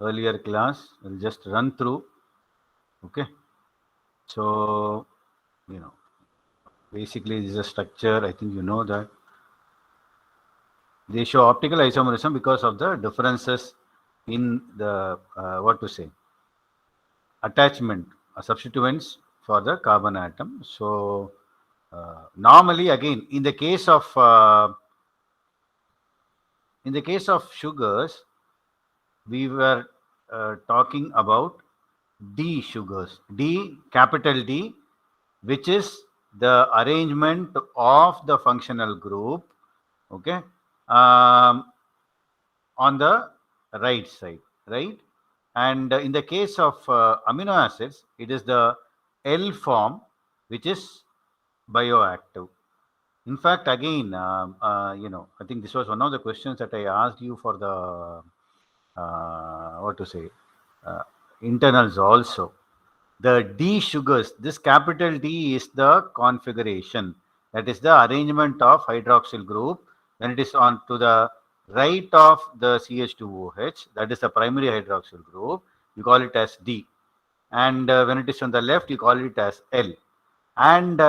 earlier class. We'll just run through. Okay. So, you know, basically this is a structure. I think you know that. They show optical isomerism because of the differences in the, what to say, attachment, substituents for the carbon atom. So, normally again, in the case of sugars, we were talking about D sugars, D, capital D, which is the arrangement of the functional group, okay, um, on the right side, right? And in the case of amino acids, it is the L form, which is bioactive. In fact, again, I think this was one of the questions that I asked you for the what to say, uh, internals also. The D sugars, this capital D is the configuration. That is the arrangement of hydroxyl group. When it is on to the right of the CH2OH, that is the primary hydroxyl group, you call it as D. And when it is on the left, you call it as L. And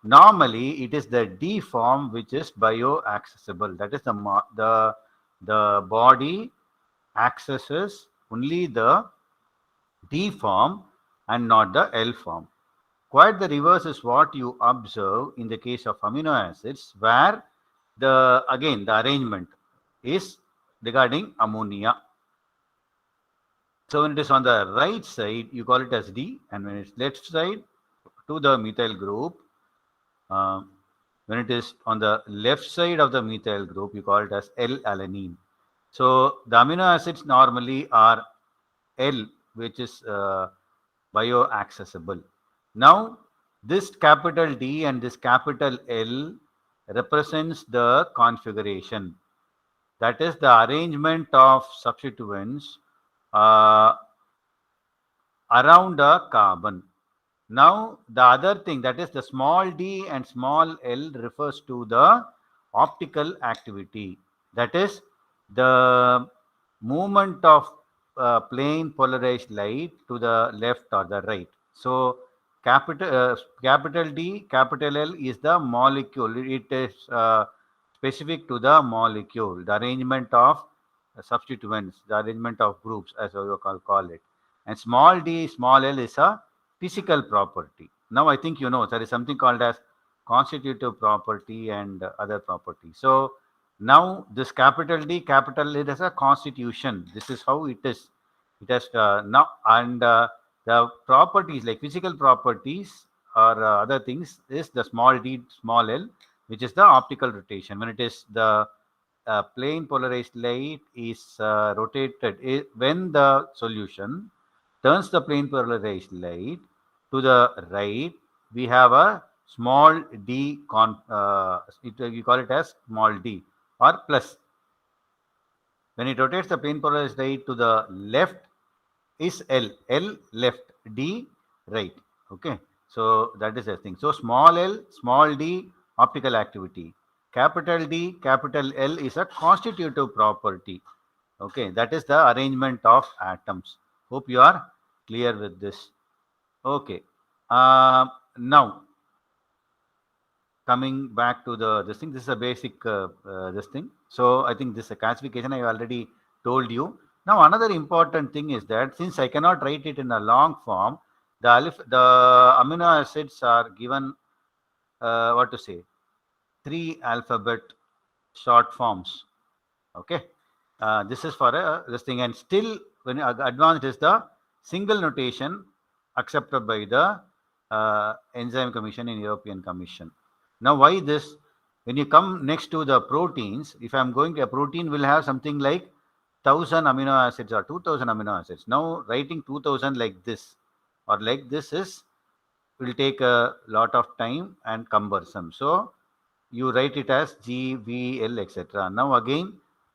normally it is the D form which is bioaccessible. That is the body accesses only the D form and not the L form. Quite the reverse is what you observe in the case of amino acids, where the arrangement is regarding ammonia. So when it is on the right side, you call it as D, and when it's left side to the methyl group, uh, when it is on the left side of the methyl group, you call it as L-alanine. So the amino acids normally are L, which is bioaccessible. Now, this capital D and this capital L represents the configuration. That is the arrangement of substituents uh, around a carbon. Now, the other thing, that is the small d and small l, refers to the optical activity. That is the movement of plane polarized light to the left or the right. So, capital D, capital L is the molecule. It is specific to the molecule, the arrangement of substituents, the arrangement of groups, as we call it. And small d, small l is a physical property. Now I think you know there is something called as constitutive property and other property. So now this capital D, capital L is a constitution. This is how it is. It has now, and the properties like physical properties or other things is the small d, small l, which is the optical rotation. When it is the plane polarized light is rotated, when the solution turns the plane polarized light to the right, we have a small d, we call it as small d or plus. When it rotates the plane polarized light to the left is L, L left, D right. Okay, so that is the thing. So small l, small d, optical activity. Capital D, capital L is a constitutive property. Okay, that is the arrangement of atoms. Hope you are clear with this. Okay, now coming back to the this thing, this is a basic this thing. So I think this classification I already told you. Now another important thing is that since I cannot write it in a long form, the amino acids are given what to say, three alphabet short forms. Okay, this is for this thing, and still when advanced is the single notation accepted by the enzyme commission in European Commission. Now why this? When you come next to the proteins, if I'm going to a protein will have something like 1000 amino acids or 2000 amino acids. Now writing 2000 like this or like this is will take a lot of time and cumbersome. So you write it as G, V, L, etc. Now again,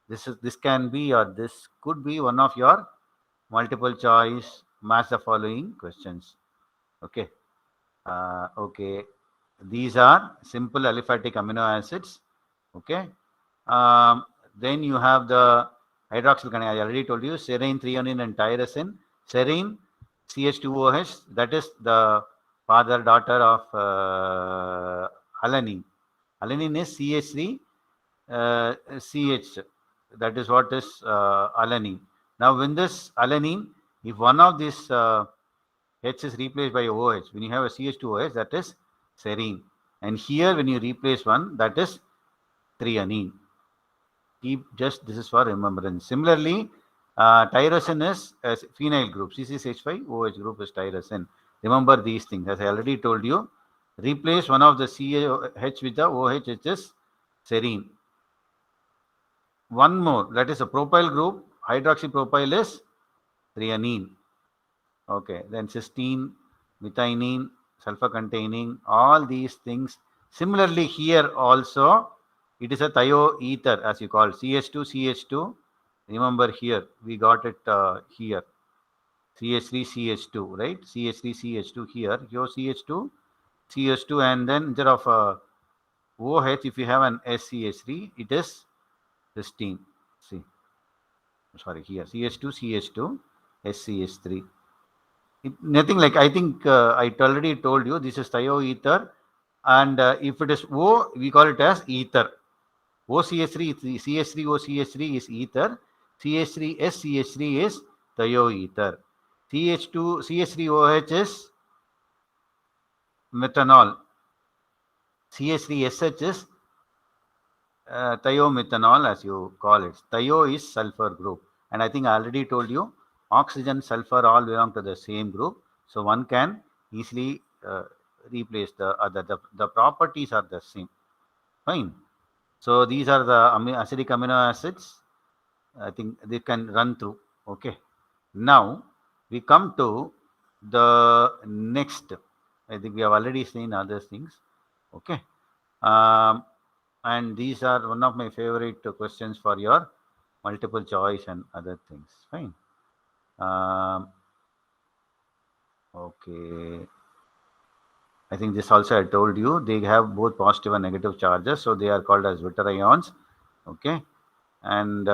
this can be or this could be one of your multiple choice match the following questions. Okay. Okay. These are simple aliphatic amino acids. Okay. Then you have the hydroxyl connect. I already told you serine, threonine, and tyrosine. Serine, CH2OH, that is the father daughter of alanine. Alanine is CH3 CH. That is what is alanine. Now, when this alanine, if one of these H is replaced by OH, when you have a CH2OH, that is serine. And here, when you replace one, that is threonine. Keep just this is for remembrance. Similarly, tyrosine is a phenyl group. C6H5 OH group is tyrosine. Remember these things. As I already told you, replace one of the CH with the OH, which is serine. One more, that is a propyl group. Hydroxypropyl is threonine. Okay, then cysteine, methionine, sulfur containing, all these things. Similarly, here also, it is a thioether, as you call CH2, CH2. Remember here, we got it here. CH3, CH2, right? CH3, CH2 here. Here CH2, CH2, and then instead of OH, if you have an SCH3, it is cysteine. See, sorry, here CH2, CH2, SCH3. Nothing like, I think I already told you, this is thioether, and if it is O, we call it as ether. OCH3, CH3, OCH3 is ether. CH3, SCH3 is thioether. CH2, CH3OH is methanol. CH3SH is thiomethanol, as you call it. Thio is sulfur group. And I think I already told you, oxygen, sulfur all belong to the same group. So one can easily replace the other. The properties are the same. Fine. So these are the acidic amino acids. I think they can run through. Okay. Now we come to the next. I think we have already seen other things. Okay. And these are one of my favorite questions for your multiple choice and other things. Fine. Okay. I think this also I told you, they have both positive and negative charges, so they are called as zwitterions. Okay. And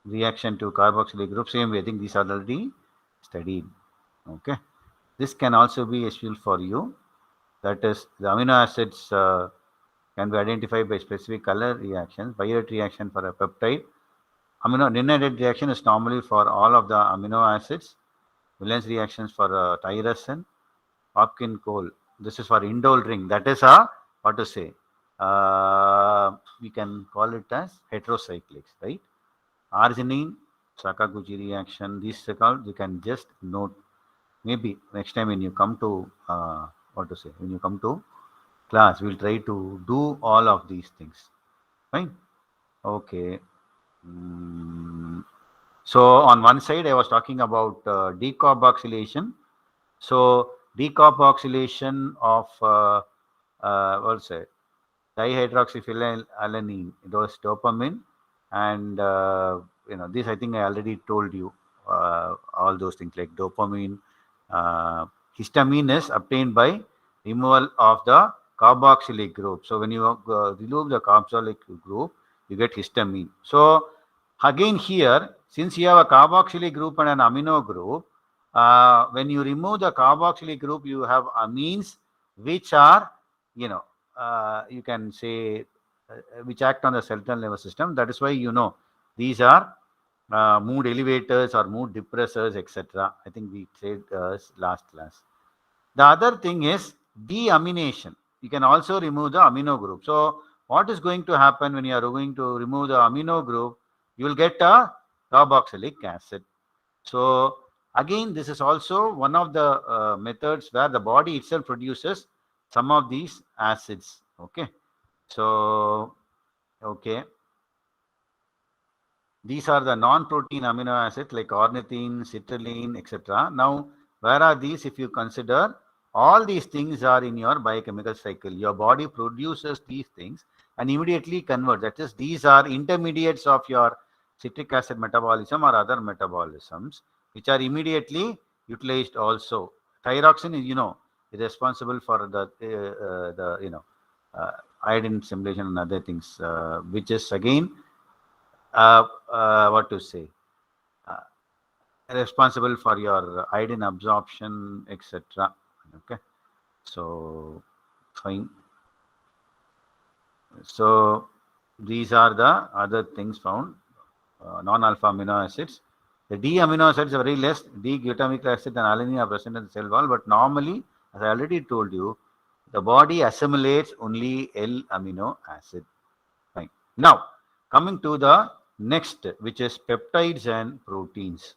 reaction to carboxylic group, same way. I think these are already studied. Okay. This can also be useful for you. That is, the amino acids can be identified by specific color reactions. Violet reaction for a peptide. Dinner reaction is normally for all of the amino acids. Valence reactions for tyrosine. Hopkin coal. This is for indole ring. That is what to say. We can call it as heterocyclics, right? Arginine, Sakaguchi reaction. These are called, you can just note. Maybe next time when you come to when you come to class, we'll try to do all of these things. Fine. Okay. So on one side, I was talking about decarboxylation. So decarboxylation of what's it? Dihydroxyphenylalanine, those dopamine, and this I think I already told you all those things like dopamine. Histamine is obtained by removal of the carboxylic group. So when you remove the carboxylic group, you get histamine. So again here, since you have a carboxylic group and an amino group, when you remove the carboxylic group, you have amines which are, you can say, which act on the central nervous system. That is why these are mood elevators or mood depressors, etc. I think we said last class. The other thing is deamination. You can also remove the amino group. So what is going to happen when you are going to remove the amino group? You will get a carboxylic acid. So again, this is also one of the methods where the body itself produces some of these acids. Okay. So, okay. These are the non-protein amino acids like ornithine, citrulline, etc. Now, where are these? If you consider, all these things are in your biochemical cycle. Your body produces these things and immediately converts. That is, these are intermediates of your citric acid metabolism or other metabolisms, which are immediately utilized also. Thyroxine is, is responsible for the iodine simulation and other things, which is again what to say, uh, responsible for your iodine absorption, etc. Okay, so fine. So these are the other things found. Non-alpha amino acids. The D amino acids are very less. D glutamic acid and alanine are present in the cell wall, but normally, as I already told you, the body assimilates only L amino acid. Fine. Now, coming to the next, which is peptides and proteins.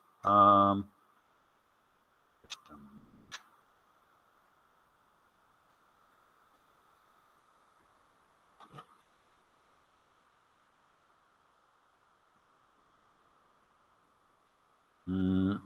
Mm,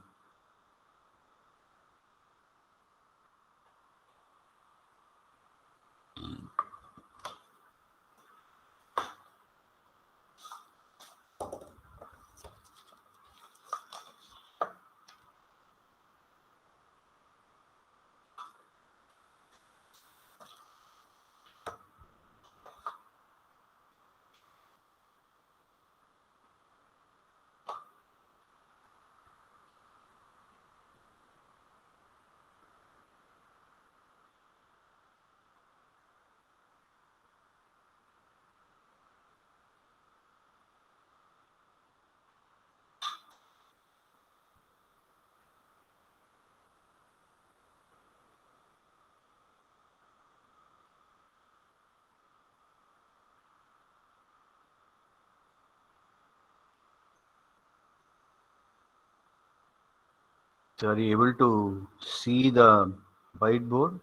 so are you able to see the whiteboard?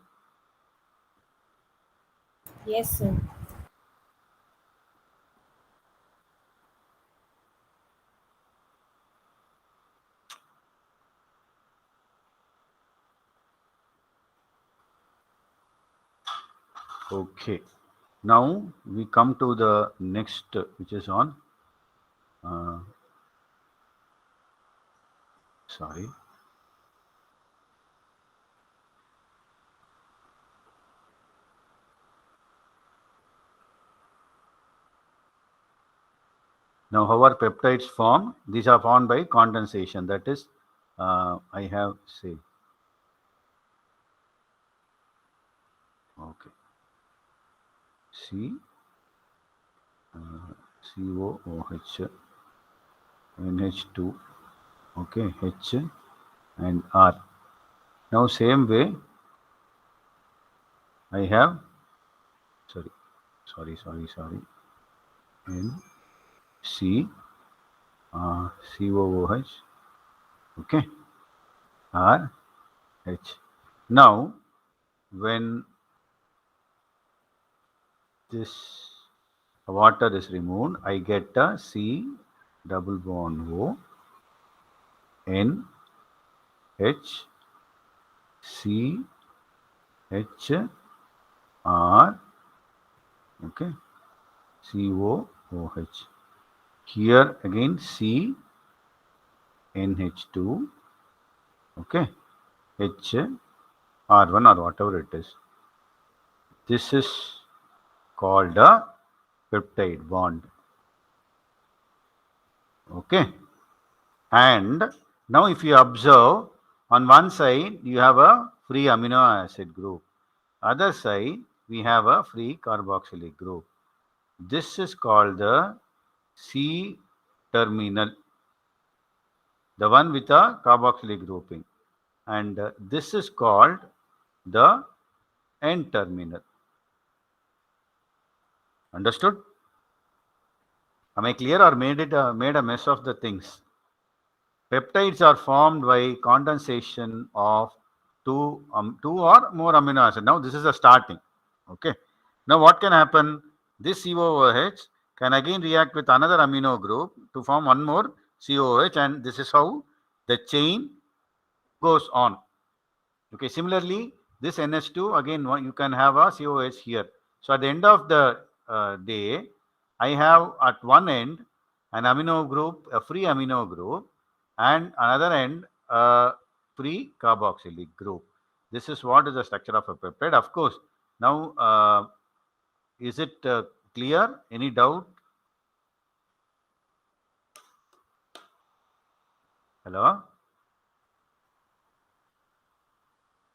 Yes, sir. Okay. Now we come to the next, which is on. Uh, sorry. Now, how are peptides formed? These are formed by condensation. That is, I have say. Okay. C, COOH, NH2. Okay, H and R. Now, same way, I have. Sorry, sorry. N C COOH. Okay, R H. Now, when this water is removed, I get a C double bond O N H C H R, okay, COOH. Here again C NH2, okay, H R1 or whatever it is. This is called a peptide bond. Okay. And now if you observe, on one side you have a free amino acid group. Other side we have a free carboxylic group. This is called the C terminal, the one with a carboxylic grouping. And this is called the N terminal. Understood? Am I clear or made a mess of the things? Peptides are formed by condensation of two or more amino acids. Now this is a starting. Okay. Now what can happen? This COOH can again react with another amino group to form one more COOH, and this is how the chain goes on. Okay. Similarly, this NH2 again you can have a COH here. So at the end of the day, I have at one end an amino group, a free amino group, and another end a free carboxylic group. This is what is the structure of a peptide. Of course, now Is it clear? Any doubt? Hello?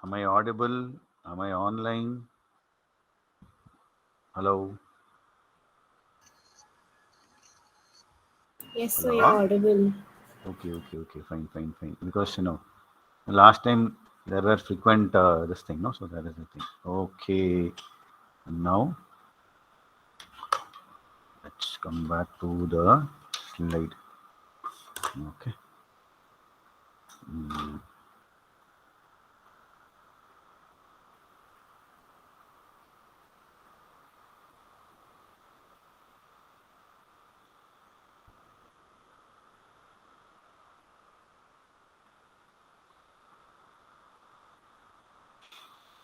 Am I audible? Am I online? Hello? Yes, sir, you're Hello? audible. Okay, okay, okay. Fine, fine, fine. Because, last time there were frequent this thing, no? So that is the thing. Okay. And now let's come back to the slide. Okay.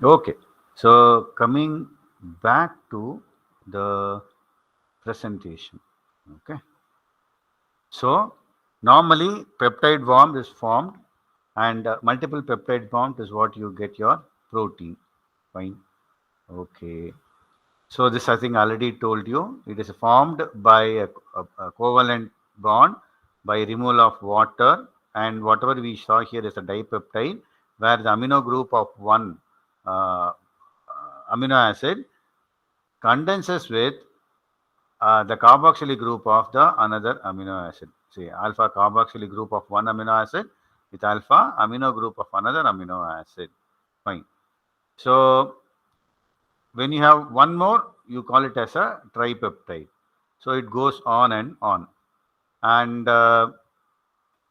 Okay. So coming back to the presentation. Okay. So normally peptide bond is formed, and multiple peptide bond is what you get your protein. Fine. Okay. So this I think already told you. It is formed by a covalent bond by removal of water, and whatever we saw here is a dipeptide where the amino group of one uh, amino acid condenses with the carboxylic group of the another amino acid. Say alpha carboxylic group of one amino acid with alpha amino group of another amino acid. Fine. So when you have one more, you call it as a tripeptide. So it goes on and on. And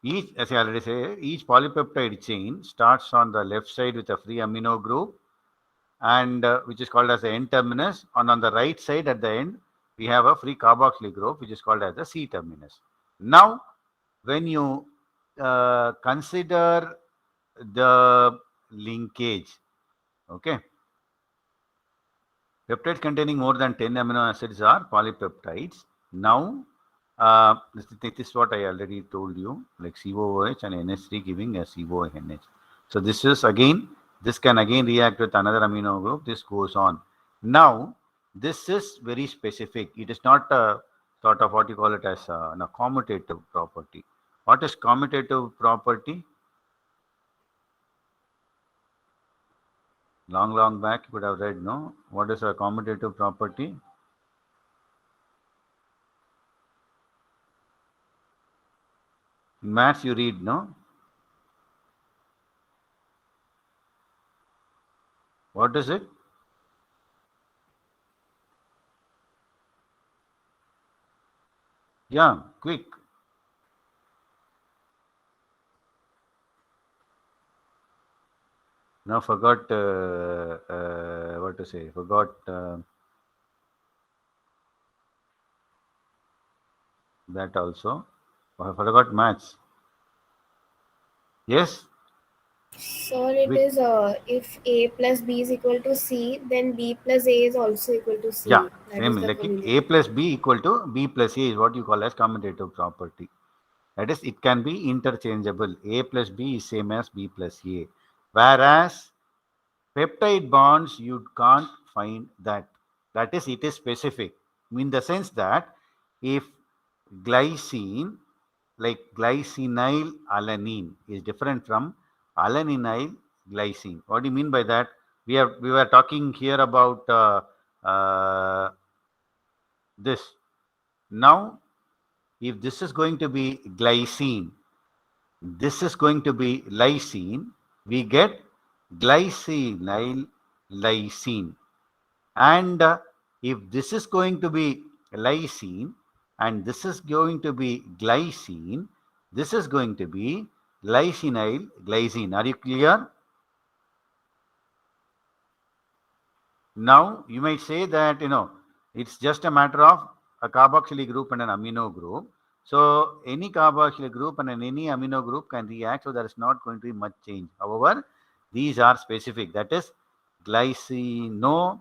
each, as I already say, each polypeptide chain starts on the left side with a free amino group, and which is called as the N terminus. And on the right side at the end, we have a free carboxylic group, which is called as the C terminus. Now, when you consider the linkage, okay, peptides containing more than 10 amino acids are polypeptides. Now, this is what I already told you, like COOH and NH3 giving a CONH. So this is again, this can again react with another amino group. This goes on. Now, this is very specific. It is not a sort of what you call it as a commutative property. What is commutative property? Long, long back, you would have read, no? What is a commutative property? In maths, you read, no? What is it? Yeah, quick. Now forgot what to say. Forgot that also. I forgot maths. Yes, Sir, it quick. is if A plus B is equal to C, then B plus A is also equal to Yeah, C. That same. is the Like A commutative. plus B equal to B plus A is what you call as commutative property. That is, it can be interchangeable. A plus B is same as B plus A. Whereas peptide bonds, you can't find that. That is, it is specific. In the sense that if glycine, like glycinyl alanine, is different from alaninyl glycine. What do you mean by that? We were talking here about this. Now, if this is going to be glycine, this is going to be lysine, we get glycinyl lysine. And if this is going to be lysine and this is going to be glycine, this is going to be lysinyl glycine. Are you clear? Now you might say that it's just a matter of a carboxylic group and an amino group. So any carboxylic group and any amino group can react, so there is not going to be much change. However, these are specific. That is glycino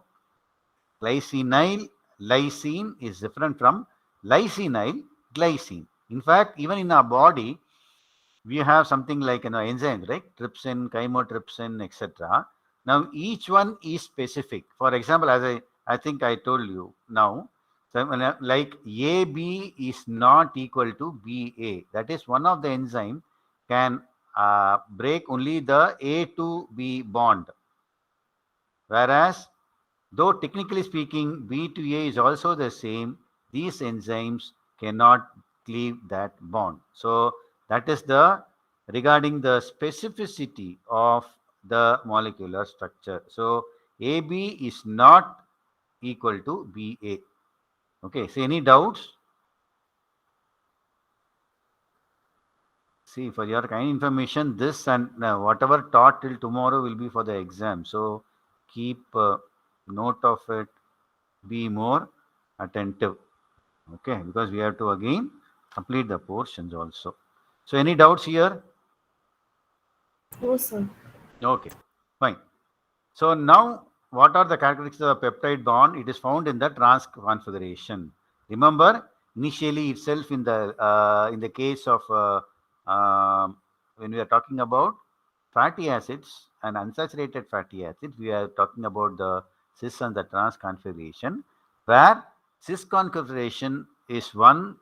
Glycinyl lysine is different from lysinyl glycine. In fact, even in our body, we have something like enzymes, right? Trypsin, chymotrypsin, etc. Now, each one is specific. For example, as I I think I told you now. So like AB is not equal to BA. That is one of the enzyme can break only the A to B bond. Whereas, though technically speaking, B to A is also the same, these enzymes cannot cleave that bond. So that is the regarding the specificity of the molecular structure. So AB is not equal to BA. Okay, so any doubts? See, for your kind information, this and whatever taught till tomorrow will be for the exam. So keep note of it, be more attentive. Okay, because we have to again complete the portions also. So any doubts here? No, sir. Okay, fine. So now, what are the characteristics of the peptide bond? It is found in the trans configuration. Remember, initially itself in the case of when we are talking about fatty acids and unsaturated fatty acids, we are talking about the cis and the trans configuration, where cis configuration is one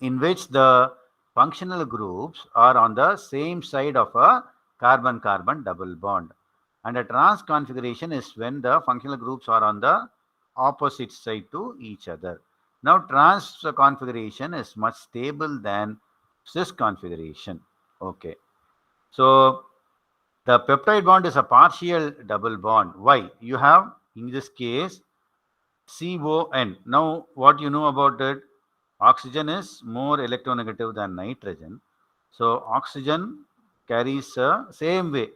in which the functional groups are on the same side of a carbon-carbon double bond. And a trans configuration is when the functional groups are on the opposite side to each other. Now, trans configuration is much stable than cis configuration. Okay. So, the peptide bond is a partial double bond. Why? You have, in this case, CON. Now, what you know about it? Oxygen is more electronegative than nitrogen. So, oxygen carries same way,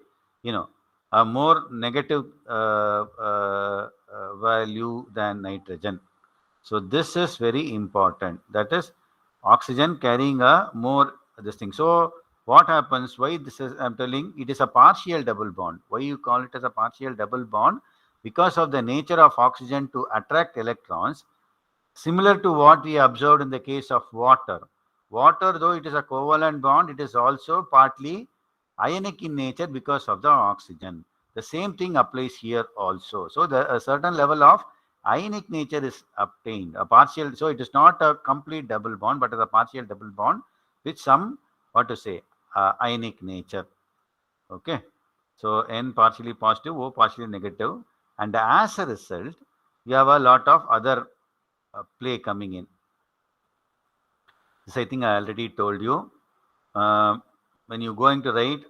you know, a more negative value than nitrogen. So, this is very important. That is oxygen carrying a more this thing. So, what happens? Why this is? I'm telling it is a partial double bond. Why you call it as a partial double bond? Because of the nature of oxygen to attract electrons, similar to what we observed in the case of water. Water, though it is a covalent bond, it is also partly ionic in nature because of the oxygen. The same thing applies here also. So a certain level of ionic nature is obtained. A partial, so it is not a complete double bond, but a partial double bond with some, what to say, ionic nature. Okay. So N partially positive, O partially negative, and as a result, you have a lot of other play coming in. This I think I already told you. Uh, when you're going to write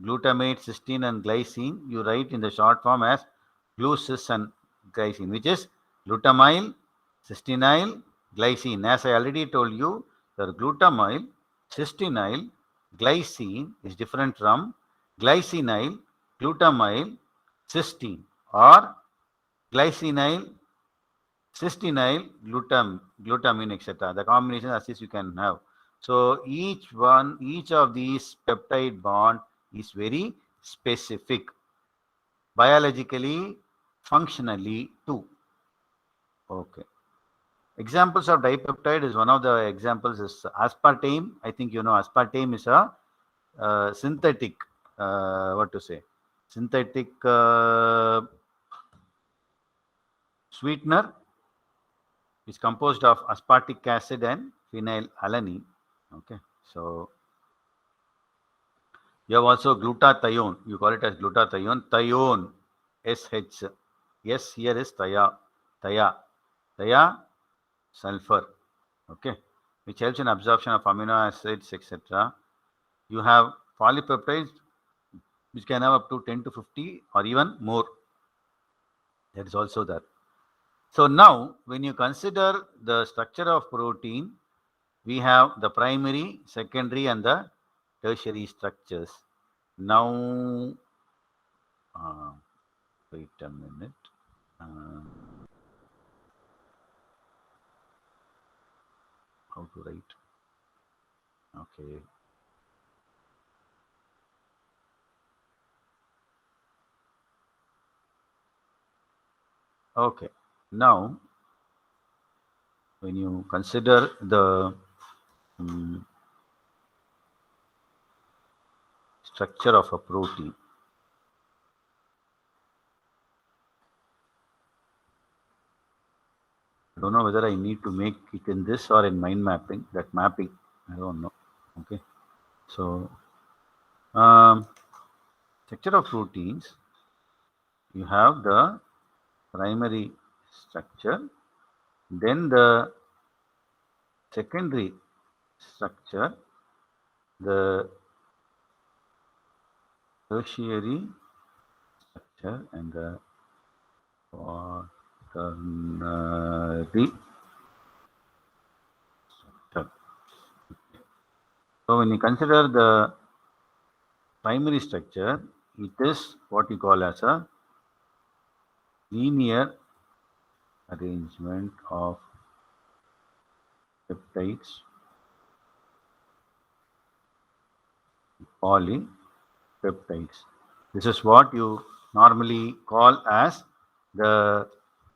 glutamate, cysteine, and glycine, you write in the short form as glu, cis, and glycine, which is glutamyl, cysteine, glycine. As I already told you, the glutamyl, cysteine, glycine is different from glycinyl, glutamyl, cysteine, or glycinyl, cysteine, glutamine, etc. The combination acids you can have. So each of these peptide bond is very specific, biologically, functionally too. Okay. Examples of dipeptide is one of the examples is aspartame. I think you know aspartame is a synthetic, what to say, synthetic sweetener is composed of aspartic acid and phenylalanine. Okay, so you have also glutathione. You call it as glutathione. Thione, SH. S here is thia, sulfur. Okay, which helps in absorption of amino acids, etc. You have polypeptides, which can have up to 10 to 50 or even more. That is also there. So now, when you consider the structure of protein, we have the primary, secondary, and the tertiary structures. Now, uh, wait a minute. Uh, how to write? Okay. Okay. Now, when you consider the structure of a protein, don't know whether I need to make it in this or in mind mapping. That mapping, I don't know. Okay. So, structure of proteins, you have the primary structure, then the secondary structure, the tertiary structure, and the quaternary structure. So when you consider the primary structure, it is what you call as a linear arrangement of peptides, polypeptides. This is what you normally call as the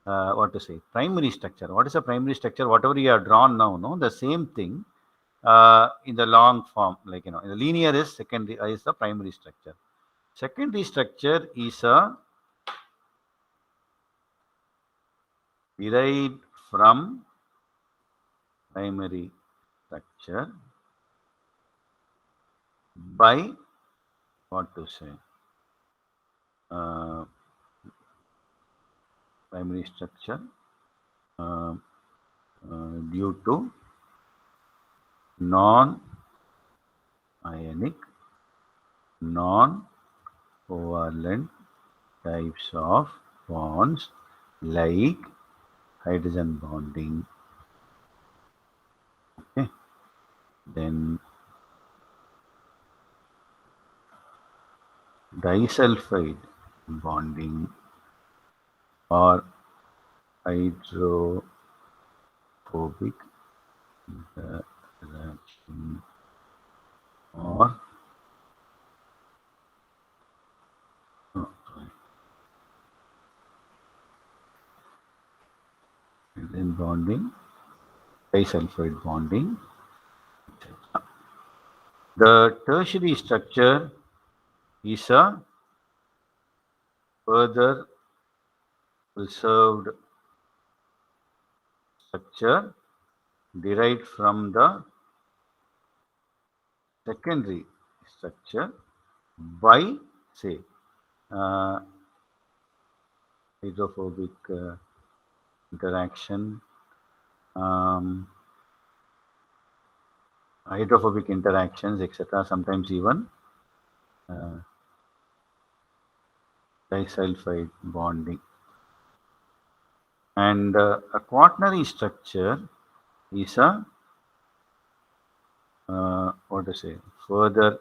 what to say, primary structure. What is a primary structure? Whatever you have drawn now, no, the same thing in the long form, like in the linear is secondary, is the primary structure. Secondary structure is a derived from primary structure by what to say, uh, primary structure uh, due to non-ionic, non-covalent types of bonds like hydrogen bonding. Okay. Then disulfide bonding or hydrophobic interaction or oh, sorry, hydrogen bonding, disulfide bonding. The tertiary structure is a further preserved structure derived from the secondary structure by, say, uh, hydrophobic interaction, um, hydrophobic interactions, etc. Sometimes even uh, disulfide bonding. And a quaternary structure is a what to say, further.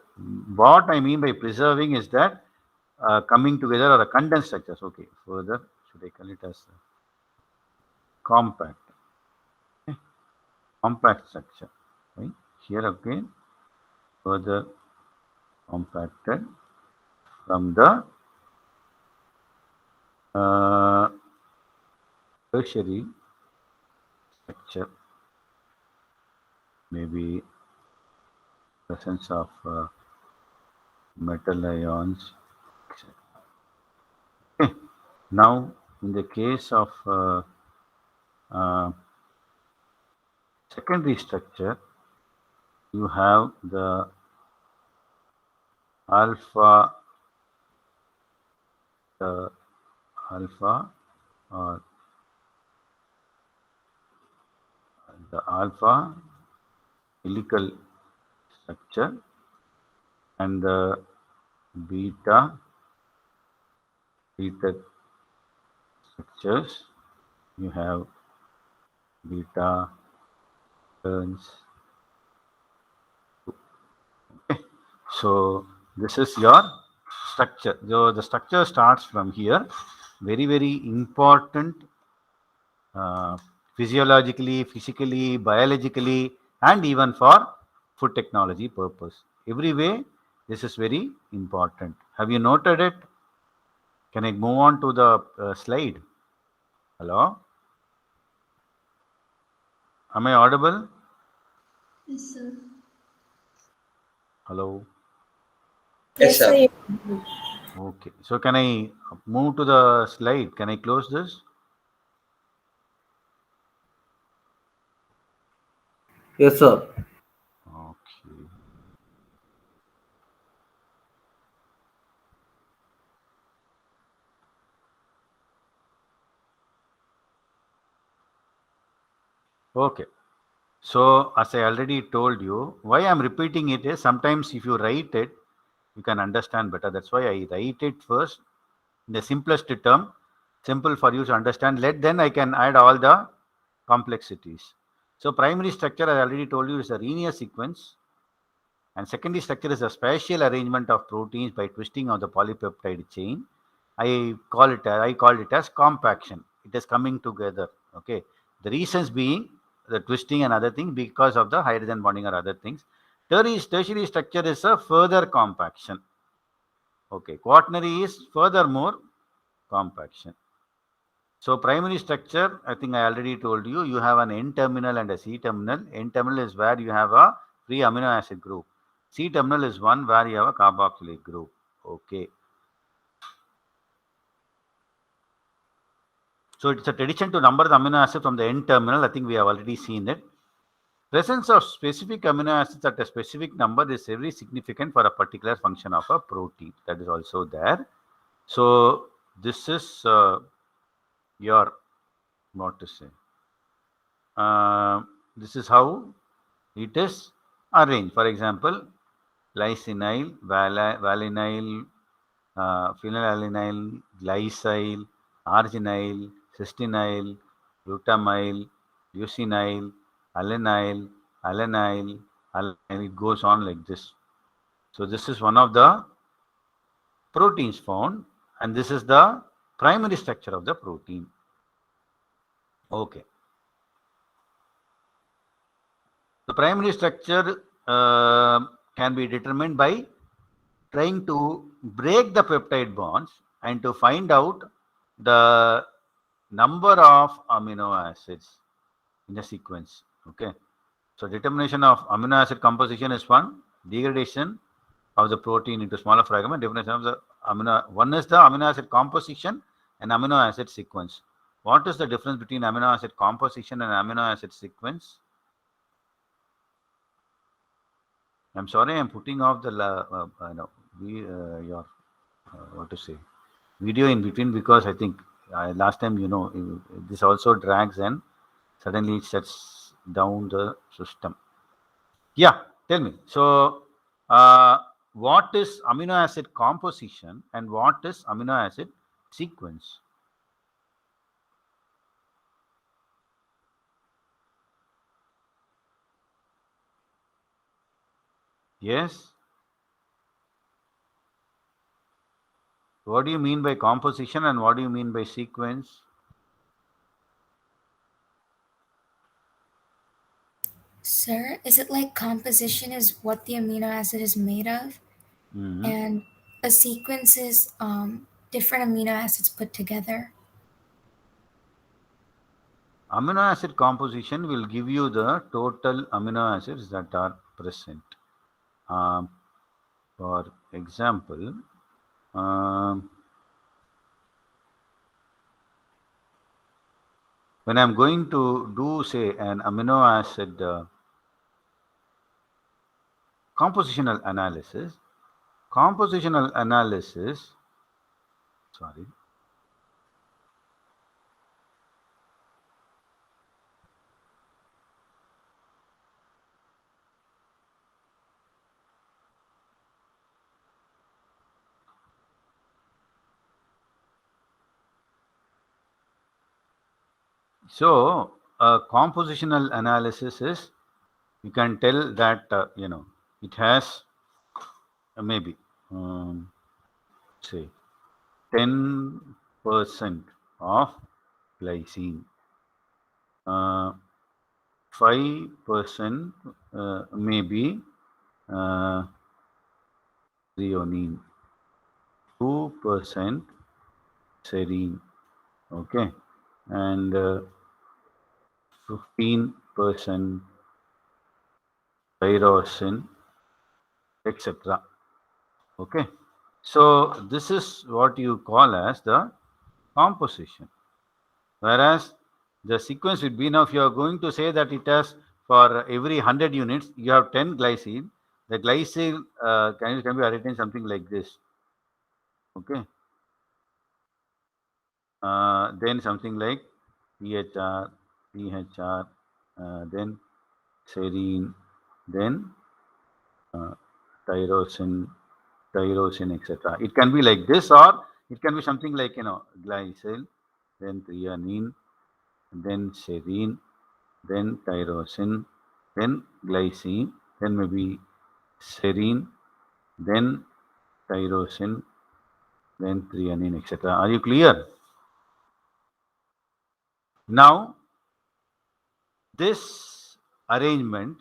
What I mean by preserving is that coming together or a condensed structures. Okay, further, should I call it as compact? Okay. Compact structure. Right? Here again, further compacted from the uh, tertiary structure, maybe presence of metal ions, etc. Okay. Now, in the case of uh, secondary structure, you have the alpha, the alpha or the alpha helical structure and the beta beta structures. You have beta turns. Okay. So this is your structure. So the structure starts from here. Very, very important physiologically, physically, biologically, and even for food technology purpose. Every way, this is very important. Have you noted it? Can I move on to the slide? Hello? Am I audible? Yes, sir. Hello? Yes, Yes, sir. sir. Okay. So can I move to the slide? Can I close this? Yes, sir. Okay. Okay. So, as I already told you, why I'm repeating it is sometimes if you write it, you can understand better. That's why I write it first in the simplest term, simple for you to understand. Then I can add all the complexities. So, primary structure, I already told you, is a linear sequence, and secondary structure is a spatial arrangement of proteins by twisting of the polypeptide chain. I call it as compaction. It is coming together. Okay. The reasons being the twisting and other things because of the hydrogen bonding or other things. Tertiary structure is a further compaction. Okay. Quaternary is furthermore compaction. So primary structure, I think I already told you, you have an N terminal and a C terminal. N terminal is where you have a free amino acid group. C terminal is one where you have a carboxylate group. Okay. So it's a tradition to number the amino acid from the N terminal. I think we have already seen it. Presence of specific amino acids at a specific number is very significant for a particular function of a protein. That is also there. So this is your, what to say, this is how it is arranged. For example, lysinyl, valine, phenylalanine, glycyl, arginyl, cystinyl, glutamyl, leucinyl, alanine, alanine, alanine. It goes on like this. So this is one of the proteins found, and this is the primary structure of the protein. Okay. The primary structure can be determined by trying to break the peptide bonds and to find out the number of amino acids in the sequence. Okay. So determination of amino acid composition is one, degradation of the protein into smaller fragment, definition of the amino. One is the amino acid composition and amino acid sequence. What is the difference between amino acid composition and amino acid sequence? I'm sorry, I'm putting off the no, your what to say video in between because I think last time this also drags and suddenly it shuts down the system. Yeah, tell me. So, uh, what is amino acid composition and what is amino acid sequence? Yes. What do you mean by composition and what do you mean by sequence? Sir, is it like composition is what the amino acid is made of, Mhm. and a sequence is different amino acids put together? Amino acid composition will give you the total amino acids that are present. Um, for example, um, when I'm going to do, say, an amino acid compositional analysis, compositional analysis, sorry. So, compositional analysis is you can tell that it has maybe say 10% of glycine, 5% maybe uh, threonine, 2% serine, okay, and 15% tyrosine, etc. Okay, so this is what you call as the composition. Whereas the sequence would be now if you are going to say that it has for every 100 units, you have 10 glycine. The glycine can be written something like this. Okay. Then something like PHR, PHR, then serine, then uh, tyrosine, etc. It can be like this, or it can be something like glycine, then threonine, then serine, then tyrosine, then glycine, then maybe serine, then tyrosine, then threonine, etc. Are you clear? Now, this arrangement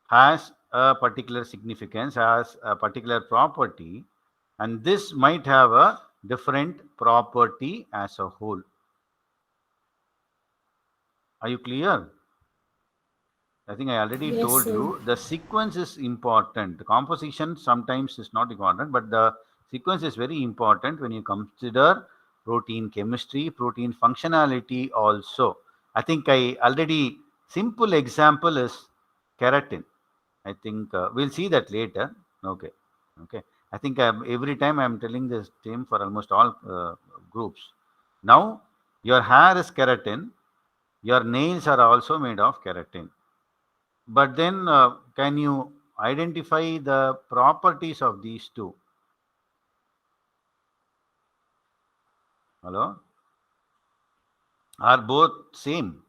has a particular significance, has a particular property, and this might have a different property as a whole. Are you clear? I think I already Yes, told sir. you the sequence is important. The composition sometimes is not important, but the sequence is very important when you consider protein chemistry, protein functionality also. I think I already, simple example is keratin. I think we'll see that later. Okay. Okay. I think every time I'm telling this same for almost all groups. Now, your hair is keratin, your nails are also made of keratin. But then, can you identify the properties of these two? Hello? Are both same?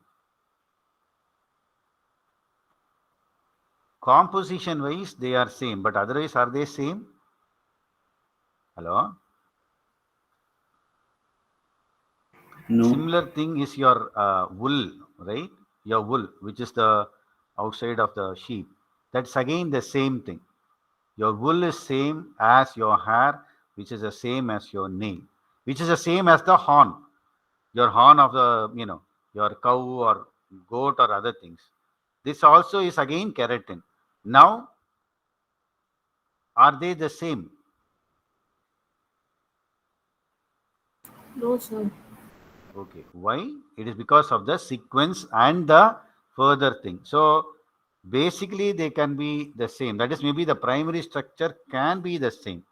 Composition wise, they are same, but otherwise, are they same? Hello? No. Similar thing is your wool, right? Your wool, which is the outside of the sheep. That's again the same thing. Your wool is same as your hair, which is the same as your nail, which is the same as the horn. Your horn of the, your cow or goat or other things. This also is again keratin. Now, are they the same? No, sir. Okay. Why? It is because of the sequence and the further thing. So, basically, they can be the same. That is, maybe the primary structure can be the same.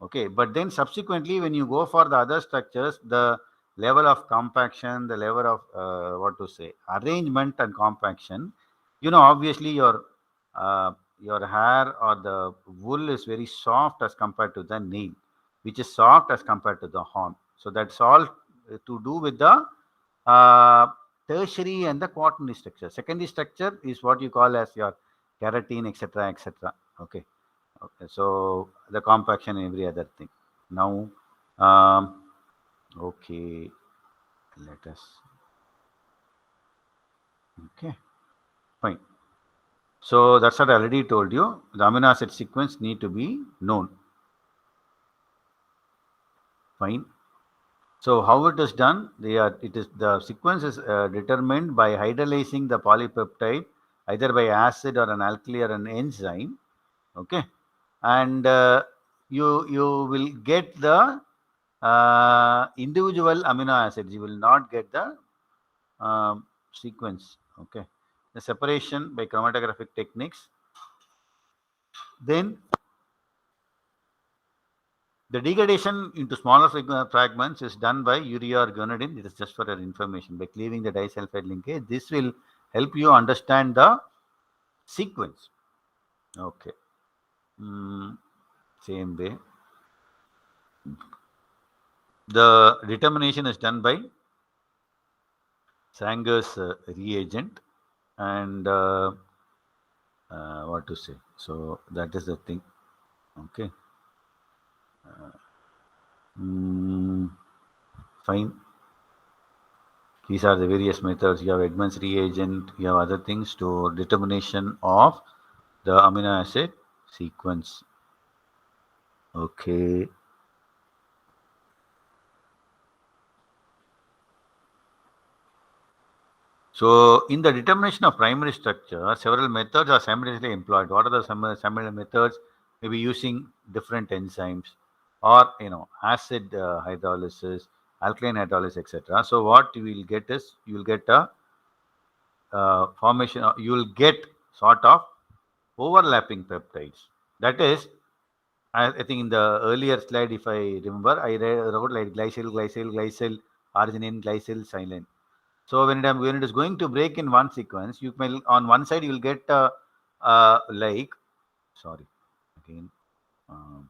Okay, but then subsequently, when you go for the other structures, the level of compaction, the level of what to say, arrangement and compaction, obviously your hair or the wool is very soft as compared to the nail, which is soft as compared to the horn. So that's all to do with the uh, tertiary and the quaternary structure. Secondary structure is what you call as your keratin, etc., etc. Okay. Okay, so the compaction and every other thing. Now, okay, let us. Okay, fine. So that's what I already told you. The amino acid sequence need to be known. Fine. So how it is done? The sequence is determined by hydrolyzing the polypeptide either by acid or an alkali or an enzyme. Okay, and you will get the individual amino acids. You will not get the sequence. Okay, the separation by chromatographic techniques. Then the degradation into smaller fragments is done by urea or guanidine. It is just for your information. By cleaving the disulfide linkage, this will help you understand the sequence. Okay. Same way. The determination is done by Sanger's reagent and what to say. So that is the thing. Okay. Fine. These are the various methods. You have Edmonds reagent, you have other things to determination of the amino acid sequence. Okay. So in the determination of primary structure, several methods are simultaneously employed. What are the similar methods? Maybe using different enzymes or acid hydrolysis, alkaline hydrolysis, etc. So what you will get is you will get a formation, you will get sort of overlapping peptides. That is, I think in the earlier slide, if I remember, I wrote like glycyl, arginine, glycyl, silane. So when it is going to break in one sequence, you may on one side you will get like, sorry, again. Um,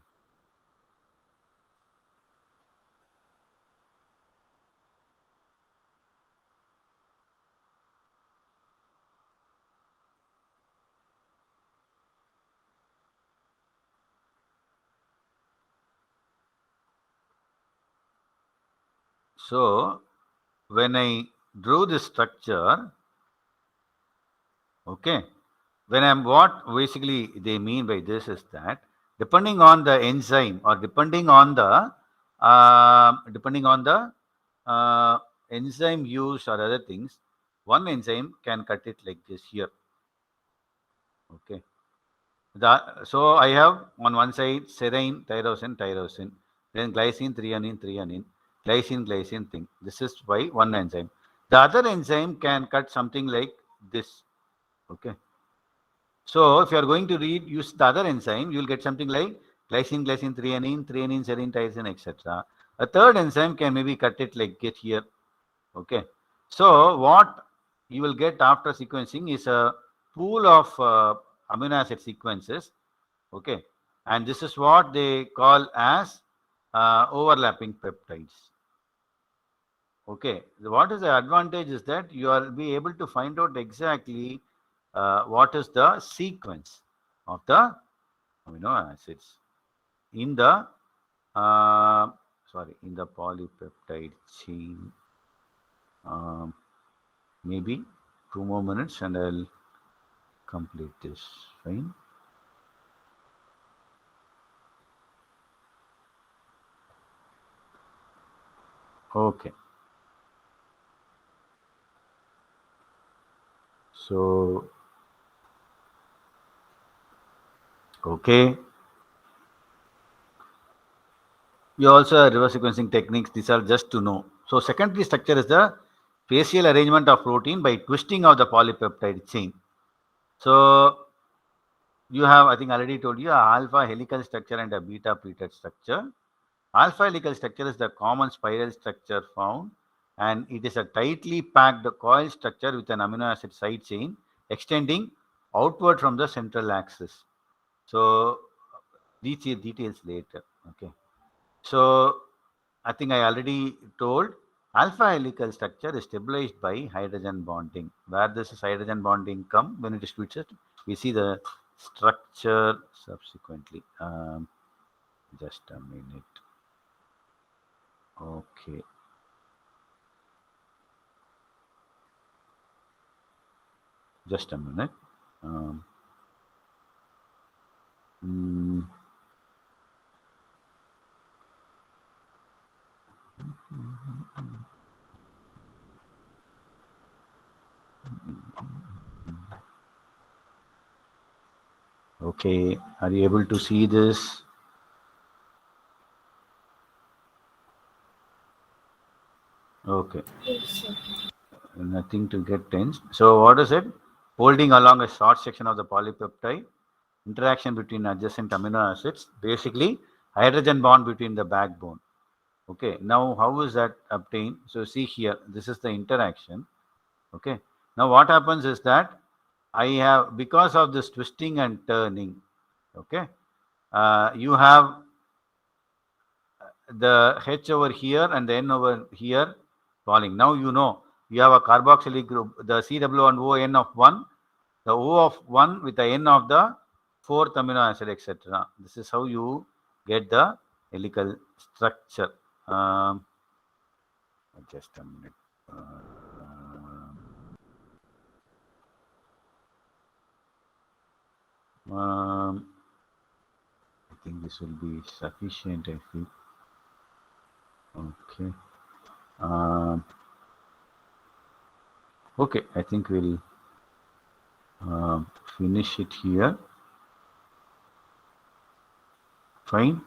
so when I drew this structure, okay, what basically they mean by this is that depending on the enzyme or depending on the enzyme used or other things, one enzyme can cut it like this here. Okay. So I have on one side serine, tyrosine, then glycine, threonine, glycine thing. This is by one enzyme. The other enzyme can cut something like this. Okay. So if you are going to use the other enzyme, you will get something like glycine, threonine, serine, tyrosine, etc. A third enzyme can maybe cut it like get here. Okay. So what you will get after sequencing is a pool of amino acid sequences. Okay. And this is what they call as overlapping peptides. Okay. What is the advantage is that you will be able to find out exactly what is the sequence of the amino acids in the in the polypeptide chain. Maybe 2 more minutes and I'll complete this. Fine. Okay. So, okay. You also have reverse sequencing techniques. These are just to know. So, secondary structure is the facial arrangement of protein by twisting of the polypeptide chain. So, you have, I think, already told you, a alpha helical structure and a beta pleated structure. Alpha helical structure is the common spiral structure found, and it is a tightly packed coil structure with an amino acid side chain extending outward from the central axis. So, these details later. Okay. So, I think I already told alpha helical structure is stabilized by hydrogen bonding. Where this is hydrogen bonding come when it is switched, we see the structure subsequently. Just a minute. Okay. Just a minute. Mm, okay. Are you able to see this? Okay. Yes, sir. Nothing to get tense. So what is it? Holding along a short section of the polypeptide, interaction between adjacent amino acids, basically hydrogen bond between the backbone. Okay, now how is that obtained? So see here, this is the interaction. Okay, now what happens is that I have, because of this twisting and turning, okay, you have the H over here and the N over here falling. Now you know you have a carboxylic group, the CW and ON of 1, the O of 1 with the N of the fourth amino acid, etc. This is how you get the helical structure. Just a minute. I think this will be sufficient, I feel. Okay. Okay, I think we'll finish it here. Fine.